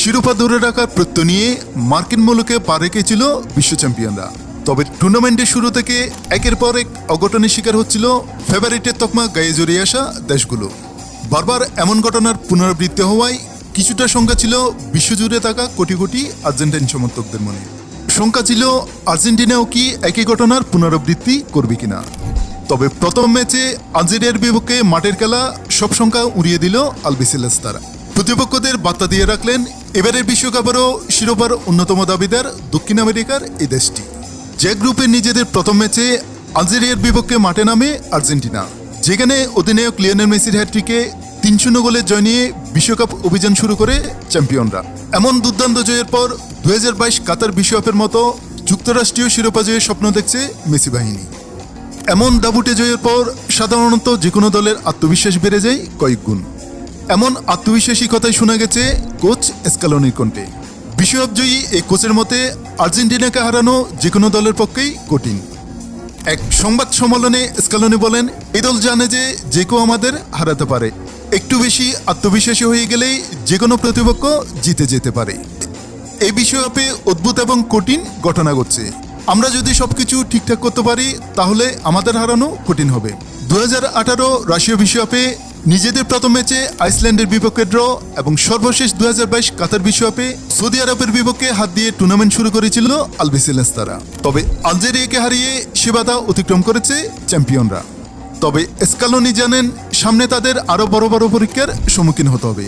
শিরোপা ধরে রাখার প্রত্যয় নিয়ে মার্কিন মুলুকে পা রেখেছিল বিশ্ব চ্যাম্পিয়নরা। তবে টুর্নামেন্টের শুরু থেকে একের পর এক অঘটনের শিকার হচ্ছিল ফেভারিটের তকমা গায়ে জড়িয়ে আসা দেশগুলো। বারবার এমন ঘটনার পুনরাবৃত্তি হওয়ায় কিছুটা শঙ্কা ছিল বিশ্বজুড়ে থাকা কোটি কোটি আর্জেন্টাইন সমর্থকদের মনে। শঙ্কা ছিল আর্জেন্টিনাও কি একই ঘটনার পুনরাবৃত্তি করবে কিনা। তবে প্রথম ম্যাচে আলজেরিয়ার বিপক্ষে মাঠের খেলা সব শঙ্কা উড়িয়ে দিল আলবিসেলেস্তারা। প্রতিপক্ষদের বার্তা দিয়ে রাখলেন এবারের বিশ্বকাপেরও শিরোপার অন্যতম দাবিদার দক্ষিণ আমেরিকার এই দেশটি। যে গ্রুপে নিজেদের প্রথম ম্যাচে আলজেরিয়ার বিপক্ষে মাঠে নামে আর্জেন্টিনা, যেখানে অধিনায়ক লিওনেল মেসির হ্যাট্রিকে ৩-০ গোলে জয় নিয়ে বিশ্বকাপ অভিযান শুরু করে চ্যাম্পিয়নরা। এমন দুর্দান্ত জয়ের পর ২০২২ কাতার বিশ্বকাপের মতো যুক্তরাষ্ট্রীয় শিরোপা জয়ের স্বপ্ন দেখছে মেসি বাহিনী। এমন দাবুটে জয়ের পর সাধারণত যে কোনো দলের আত্মবিশ্বাস বেড়ে যায় কয়েক গুণ। এমন আত্মবিশ্বাসী কথাই শোনা গেছে কোচ স্ক্যালোনির কণ্ঠে। বিশ্বকাপজয়ী এই কোচের মতে আর্জেন্টিনাকে হারানো যে কোনো দলের পক্ষেই কঠিন। এক সংবাদ সম্মেলনে স্ক্যালোনি বলেন, এই দল জানে যে যে কেউ আমাদের হারাতে পারে। একটু বেশি আত্মবিশ্বাসী হয়ে গেলেই যে কোনো প্রতিপক্ষ জিতে যেতে পারে। এই বিশ্বকাপে অদ্ভুত এবং কঠিন ঘটনা ঘটছে। আমরা যদি সবকিছু ঠিকঠাক করতে পারি তাহলে আমাদের হারানো কঠিন হবে। ২০১৮ রাশিয়া বিশ্বকাপে নিজেদের প্রথম ম্যাচে আইসল্যান্ডের বিপক্ষে ড্র এবং সর্বশেষ ২০২২ কাতার বিশ্বকাপে সৌদি আরবের বিপক্ষে হাত দিয়ে টুর্নামেন্ট শুরু করেছিল আলবিসেলেস্তারা। তবে আলজেরিয়াকে হারিয়ে সে বাধা অতিক্রম করেছে চ্যাম্পিয়নরা। তবে স্ক্যালোনি জানেন সামনে তাদের আরও বড় বড় পরীক্ষার সম্মুখীন হতে হবে।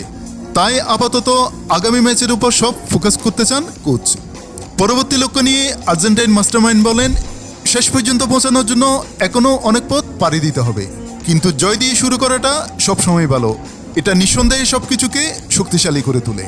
তাই আপাতত আগামী ম্যাচের উপর সব ফোকাস করতে চান কোচ। পরবর্তী লক্ষ্য নিয়ে আর্জেন্টাইন মাস্টারমাইন্ড বলেন, শেষ পর্যন্ত পৌঁছানোর জন্য এখনও অনেক পথ পাড়ি দিতে হবে, কিন্তু জয় দিয়ে শুরু করাটা সবসময় ভালো। এটা নিঃসন্দেহে সবকিছুকে শক্তিশালী করে তোলে।